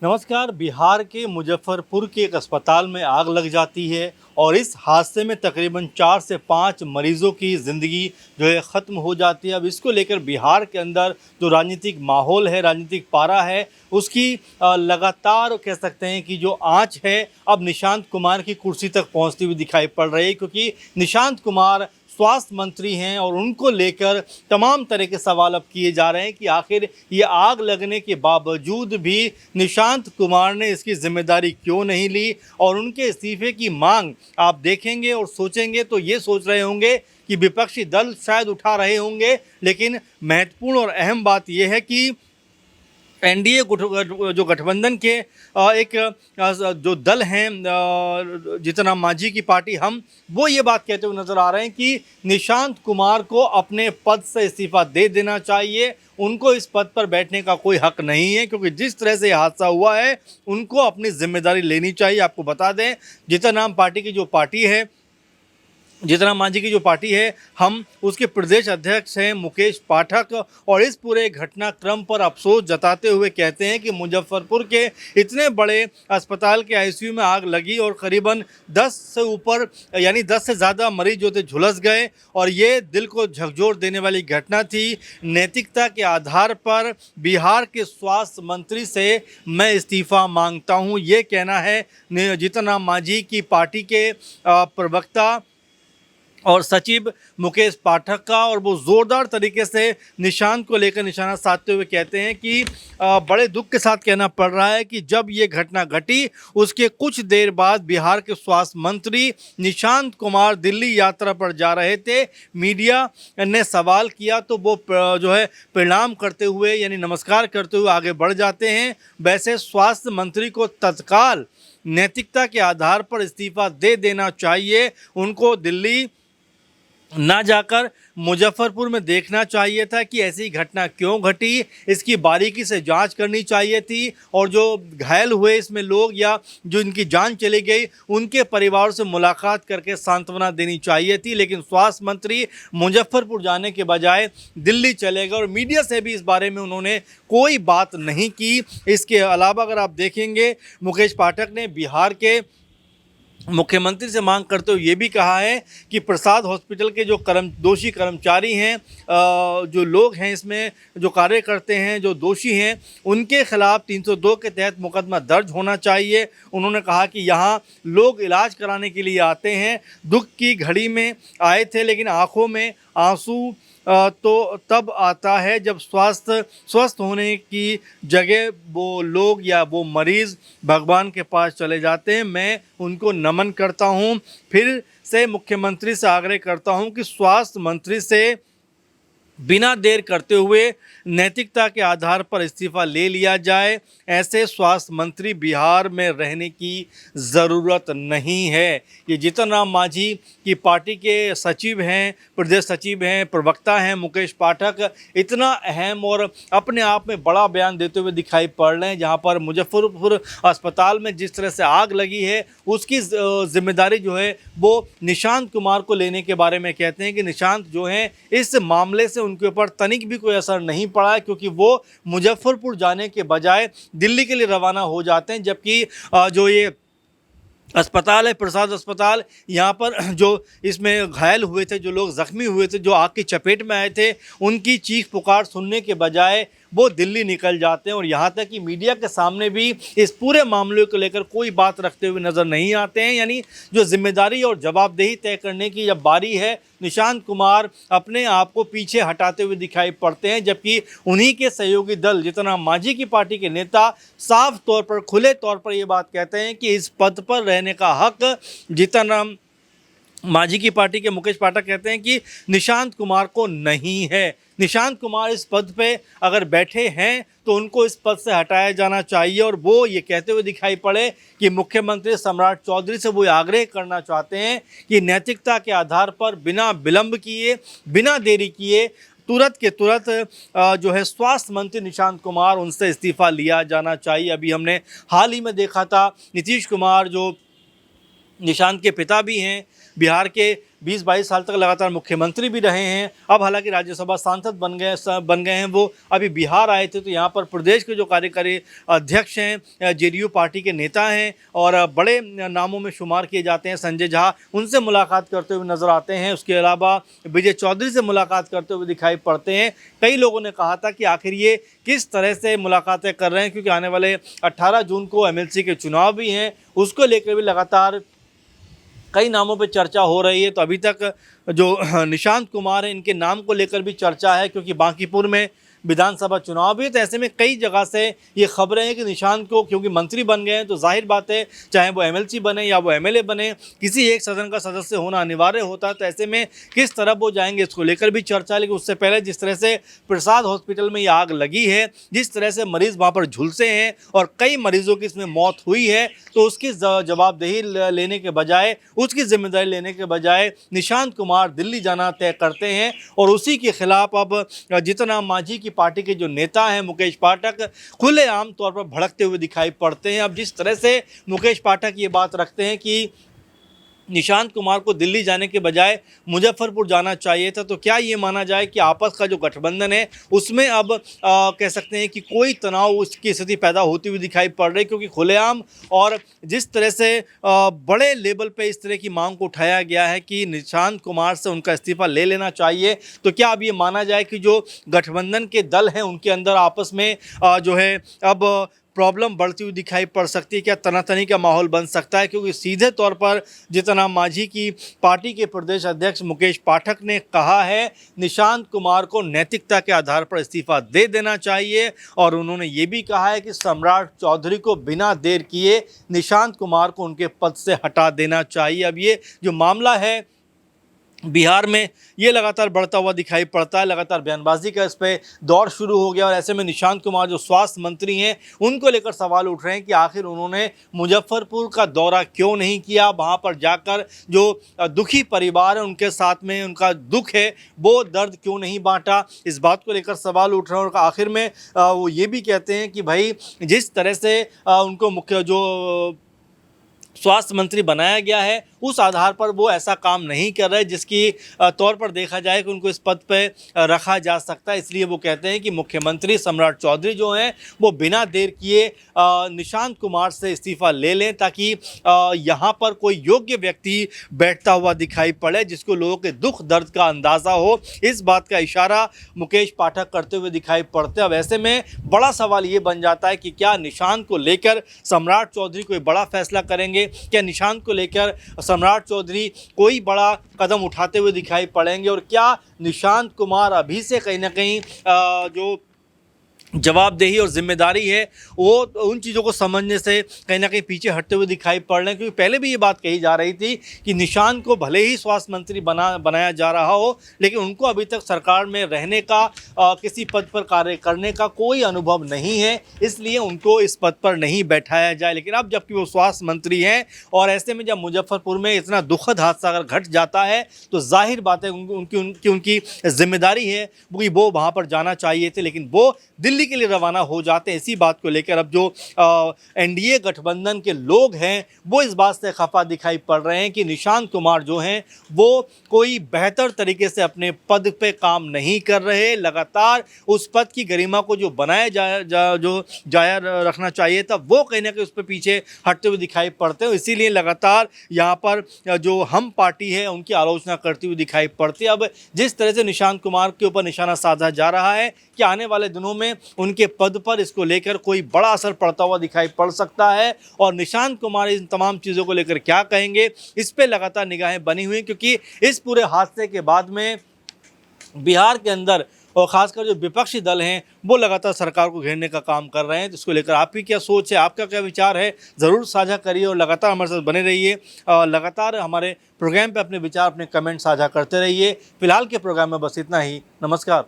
नमस्कार। बिहार के मुजफ्फरपुर के एक अस्पताल में आग लग जाती है और इस हादसे में तकरीबन 4 से 5 मरीजों की ज़िंदगी जो है ख़त्म हो जाती है। अब इसको लेकर बिहार के अंदर जो राजनीतिक माहौल है, राजनीतिक पारा है, उसकी लगातार कह सकते हैं कि जो आंच है अब निशांत कुमार की कुर्सी तक पहुंचती हुई दिखाई पड़ रही है, क्योंकि निशांत कुमार स्वास्थ्य मंत्री हैं और उनको लेकर तमाम तरह के सवाल अब किए जा रहे हैं कि आखिर ये आग लगने के बावजूद भी निशांत कुमार ने इसकी जिम्मेदारी क्यों नहीं ली। और उनके इस्तीफे की मांग आप देखेंगे और सोचेंगे तो ये सोच रहे होंगे कि विपक्षी दल शायद उठा रहे होंगे, लेकिन महत्वपूर्ण और अहम बात यह है कि एनडीए जो गठबंधन के एक जो दल हैं, जीतन राम मांझी की पार्टी, हम वो ये बात कहते हुए नजर आ रहे हैं कि निशांत कुमार को अपने पद से इस्तीफा दे देना चाहिए। उनको इस पद पर बैठने का कोई हक नहीं है, क्योंकि जिस तरह से हादसा हुआ है उनको अपनी जिम्मेदारी लेनी चाहिए। आपको बता दें, जीतन राम पार्टी की जो पार्टी है, जीतन राम मांझी की जो पार्टी है, हम उसके प्रदेश अध्यक्ष हैं मुकेश पाठक, और इस पूरे घटनाक्रम पर अफसोस जताते हुए कहते हैं कि मुजफ्फरपुर के इतने बड़े अस्पताल के आईसीयू में आग लगी और करीबन 10 से ऊपर यानी 10 से ज़्यादा मरीज जो थे झुलस गए, और ये दिल को झकझोर देने वाली घटना थी। नैतिकता के आधार पर बिहार के स्वास्थ्य मंत्री से मैं इस्तीफ़ा मांगता हूँ, ये कहना है जीतन राम मांझी की पार्टी के प्रवक्ता और सचिव मुकेश पाठक का। और वो ज़ोरदार तरीके से निशांत को लेकर निशाना साधते हुए कहते हैं कि बड़े दुख के साथ कहना पड़ रहा है कि जब ये घटना घटी उसके कुछ देर बाद बिहार के स्वास्थ्य मंत्री निशांत कुमार दिल्ली यात्रा पर जा रहे थे। मीडिया ने सवाल किया तो वो जो है प्रणाम करते हुए यानी नमस्कार करते हुए आगे बढ़ जाते हैं। वैसे स्वास्थ्य मंत्री को तत्काल नैतिकता के आधार पर इस्तीफा दे देना चाहिए। उनको दिल्ली ना जाकर मुजफ्फरपुर में देखना चाहिए था कि ऐसी घटना क्यों घटी, इसकी बारीकी से जांच करनी चाहिए थी। और जो घायल हुए इसमें लोग या जो इनकी जान चली गई, उनके परिवार से मुलाकात करके सांत्वना देनी चाहिए थी। लेकिन स्वास्थ्य मंत्री मुजफ्फरपुर जाने के बजाय दिल्ली चले गए और मीडिया से भी इस बारे में उन्होंने कोई बात नहीं की। इसके अलावा अगर आप देखेंगे, मुकेश पाठक ने बिहार के मुख्यमंत्री से मांग करते हुए ये भी कहा है कि प्रसाद हॉस्पिटल के जो दोषी कर्मचारी हैं, जो लोग हैं इसमें जो कार्य करते हैं, जो दोषी हैं, उनके खिलाफ 302 के तहत मुकदमा दर्ज होना चाहिए। उन्होंने कहा कि यहाँ लोग इलाज कराने के लिए आते हैं, दुख की घड़ी में आए थे, लेकिन आंखों में आंसू तो तब आता है जब स्वस्थ होने की जगह वो लोग या वो मरीज़ भगवान के पास चले जाते हैं। मैं उनको नमन करता हूं। फिर से मुख्यमंत्री से आग्रह करता हूं कि स्वास्थ्य मंत्री से बिना देर करते हुए नैतिकता के आधार पर इस्तीफा ले लिया जाए। ऐसे स्वास्थ्य मंत्री बिहार में रहने की ज़रूरत नहीं है। ये जीतन राम मांझी की पार्टी के सचिव हैं, प्रदेश सचिव हैं, प्रवक्ता हैं मुकेश पाठक, इतना अहम और अपने आप में बड़ा बयान देते हुए दिखाई पड़ रहे हैं। जहां पर मुजफ्फरपुर अस्पताल में जिस तरह से आग लगी है उसकी जिम्मेदारी जो है वो निशांत कुमार को लेने के बारे में कहते हैं कि निशांत जो हैं इस मामले से उनके ऊपर तनिक भी कोई असर नहीं पड़ा है, क्योंकि वो मुजफ्फरपुर जाने के बजाय दिल्ली के लिए रवाना हो जाते हैं। जबकि जो ये अस्पताल है प्रसाद अस्पताल, यहाँ पर जो इसमें घायल हुए थे, जो लोग ज़ख्मी हुए थे, जो आग की चपेट में आए थे, उनकी चीख पुकार सुनने के बजाय वो दिल्ली निकल जाते हैं। और यहाँ तक कि मीडिया के सामने भी इस पूरे मामले को लेकर कोई बात रखते हुए नज़र नहीं आते हैं। यानी जो जिम्मेदारी और जवाबदेही तय करने की जब बारी है, निशांत कुमार अपने आप को पीछे हटाते हुए दिखाई पड़ते हैं। जबकि उन्हीं के सहयोगी दल जीतन राम मांझी की पार्टी के नेता साफ तौर पर, खुले तौर पर ये बात कहते हैं कि इस पद पर रहने का हक जीतन राम मांझी की पार्टी के मुकेश पाठक कहते हैं कि निशांत कुमार को नहीं है। निशांत कुमार इस पद पे अगर बैठे हैं तो उनको इस पद से हटाया जाना चाहिए। और वो ये कहते हुए दिखाई पड़े कि मुख्यमंत्री सम्राट चौधरी से वो आग्रह करना चाहते हैं कि नैतिकता के आधार पर बिना विलंब किए, बिना देरी किए तुरंत के तुरंत जो है स्वास्थ्य मंत्री निशांत कुमार, उनसे इस्तीफा लिया जाना चाहिए। अभी हमने हाल ही में देखा था नीतीश कुमार जो निशांत के पिता भी हैं, बिहार के 20-22 साल तक लगातार मुख्यमंत्री भी रहे हैं। अब हालांकि राज्यसभा सांसद बन गए हैं। वो अभी बिहार आए थे, तो यहाँ पर प्रदेश के जो कार्यकारी अध्यक्ष हैं, जेडीयू पार्टी के नेता हैं और बड़े नामों में शुमार किए जाते हैं संजय झा, उनसे मुलाकात करते हुए नजर आते हैं। उसके अलावा विजय चौधरी से मुलाकात करते हुए दिखाई पड़ते हैं। कई लोगों ने कहा था कि आखिर ये किस तरह से मुलाकातें कर रहे हैं, क्योंकि आने वाले 18 जून को एमएलसी के चुनाव भी हैं, उसको लेकर भी लगातार कई नामों पे चर्चा हो रही है। तो अभी तक जो निशांत कुमार हैं, इनके नाम को लेकर भी चर्चा है, क्योंकि बांकीपुर में विधानसभा चुनाव भी है। तो ऐसे में कई जगह से ये खबरें हैं कि निशांत को, क्योंकि मंत्री बन गए हैं, तो जाहिर बात है चाहे वो एमएलसी बने या वो एमएलए बने, किसी एक सदन का सदस्य होना अनिवार्य होता है। तो ऐसे में किस तरफ वो जाएंगे, इसको लेकर भी चर्चा है। लेकिन उससे पहले जिस तरह से प्रसाद हॉस्पिटल में ये आग लगी है, जिस तरह से मरीज वहाँ पर झुलसे हैं और कई मरीजों की इसमें मौत हुई है, तो उसकी जवाबदेही लेने के बजाय, उसकी जिम्मेदारी लेने के बजाय निशांत कुमार दिल्ली जाना तय करते हैं। और उसी के खिलाफ अब जीतन मांझी की पार्टी के जो नेता हैं मुकेश पाठक, खुलेआम तौर पर भड़कते हुए दिखाई पड़ते हैं। अब जिस तरह से मुकेश पाठक ये बात रखते हैं कि निशांत कुमार को दिल्ली जाने के बजाय मुजफ्फरपुर जाना चाहिए था, तो क्या ये माना जाए कि आपस का जो गठबंधन है उसमें अब कह सकते हैं कि कोई तनाव उसकी स्थिति पैदा होती हुई दिखाई पड़ रही, क्योंकि खुलेआम और जिस तरह से बड़े लेवल पे इस तरह की मांग को उठाया गया है कि निशांत कुमार से उनका इस्तीफा ले लेना चाहिए। तो क्या अब ये माना जाए कि जो गठबंधन के दल हैं उनके अंदर आपस में जो है अब प्रॉब्लम बढ़ती हुई दिखाई पड़ सकती है? क्या तनातनी का माहौल बन सकता है? क्योंकि सीधे तौर पर जीतन मांझी की पार्टी के प्रदेश अध्यक्ष मुकेश पाठक ने कहा है निशांत कुमार को नैतिकता के आधार पर इस्तीफा दे देना चाहिए। और उन्होंने ये भी कहा है कि सम्राट चौधरी को बिना देर किए निशांत कुमार को उनके पद से हटा देना चाहिए। अब ये जो मामला है बिहार में, ये लगातार बढ़ता हुआ दिखाई पड़ता है। लगातार बयानबाजी का इस पर दौर शुरू हो गया और ऐसे में निशांत कुमार जो स्वास्थ्य मंत्री हैं, उनको लेकर सवाल उठ रहे हैं कि आखिर उन्होंने मुजफ्फरपुर का दौरा क्यों नहीं किया, वहाँ पर जाकर जो दुखी परिवार है उनके साथ में उनका दुख है वो दर्द क्यों नहीं बांटा। इस बात को लेकर सवाल उठ रहे हैं। और आखिर में वो ये भी कहते हैं कि भाई जिस तरह से उनको मुख्य जो स्वास्थ्य मंत्री बनाया गया है, उस आधार पर वो ऐसा काम नहीं कर रहे जिसकी तौर पर देखा जाए कि उनको इस पद पे रखा जा सकता है। इसलिए वो कहते हैं कि मुख्यमंत्री सम्राट चौधरी जो हैं वो बिना देर किए निशांत कुमार से इस्तीफा ले लें, ताकि यहाँ पर कोई योग्य व्यक्ति बैठता हुआ दिखाई पड़े जिसको लोगों के दुख दर्द का अंदाज़ा हो। इस बात का इशारा मुकेश पाठक करते हुए दिखाई पड़ते हैं। अब ऐसे में बड़ा सवाल ये बन जाता है कि क्या निशांत को लेकर सम्राट चौधरी कोई बड़ा फैसला करेंगे? क्या निशांत को लेकर सम्राट चौधरी कोई बड़ा कदम उठाते हुए दिखाई पड़ेंगे? और क्या निशांत कुमार अभी से कहीं ना कहीं जो जवाबदेही और जिम्मेदारी है वो उन चीज़ों को समझने से कहीं ना कहीं पीछे हटते हुए दिखाई पड़ रहे हैं? क्योंकि पहले भी ये बात कही जा रही थी कि निशांत को भले ही स्वास्थ्य मंत्री बनाया जा रहा हो, लेकिन उनको अभी तक सरकार में रहने का किसी पद पर कार्य करने का कोई अनुभव नहीं है, इसलिए उनको इस पद पर नहीं बैठाया जाए। लेकिन अब जबकि वो स्वास्थ्य मंत्री हैं और ऐसे में जब मुजफ्फरपुर में इतना दुखद हादसा अगर घट जाता है तो जाहिर बात है उनकी जिम्मेदारी है वो वहाँ पर जाना चाहिए थे, लेकिन वो दिल्ली के लिए रवाना हो जाते हैं। इसी बात को लेकर अब जो एनडीए गठबंधन के लोग हैं वो इस बात से खफा दिखाई पड़ रहे हैं कि निशांत कुमार जो हैं वो कोई बेहतर तरीके से अपने पद पे काम नहीं कर रहे। लगातार उस पद की गरिमा को जो बनाया जो जाया रखना चाहिए था वो कहीं ना कहीं उस पर पीछे हटते हुए दिखाई पड़ते हैं। इसीलिए लगातार यहाँ पर जो हम पार्टी है उनकी आलोचना करती हुई दिखाई पड़ती है। अब जिस तरह से निशांत कुमार के ऊपर निशाना साधा जा रहा है कि आने वाले दिनों में उनके पद पर इसको लेकर कोई बड़ा असर पड़ता हुआ दिखाई पड़ सकता है। और निशांत कुमार इन तमाम चीज़ों को लेकर क्या कहेंगे, इस पे लगातार निगाहें बनी हुई, क्योंकि इस पूरे हादसे के बाद में बिहार के अंदर और ख़ासकर जो विपक्षी दल हैं वो लगातार सरकार को घेरने का काम कर रहे हैं। जिसको लेकर आपकी क्या सोच है, आपका क्या विचार है, ज़रूर साझा करिए और लगातार हमारे साथ बने रहिए। लगातार हमारे प्रोग्राम पे अपने विचार, अपने कमेंट साझा करते रहिए। फिलहाल के प्रोग्राम में बस इतना ही। नमस्कार।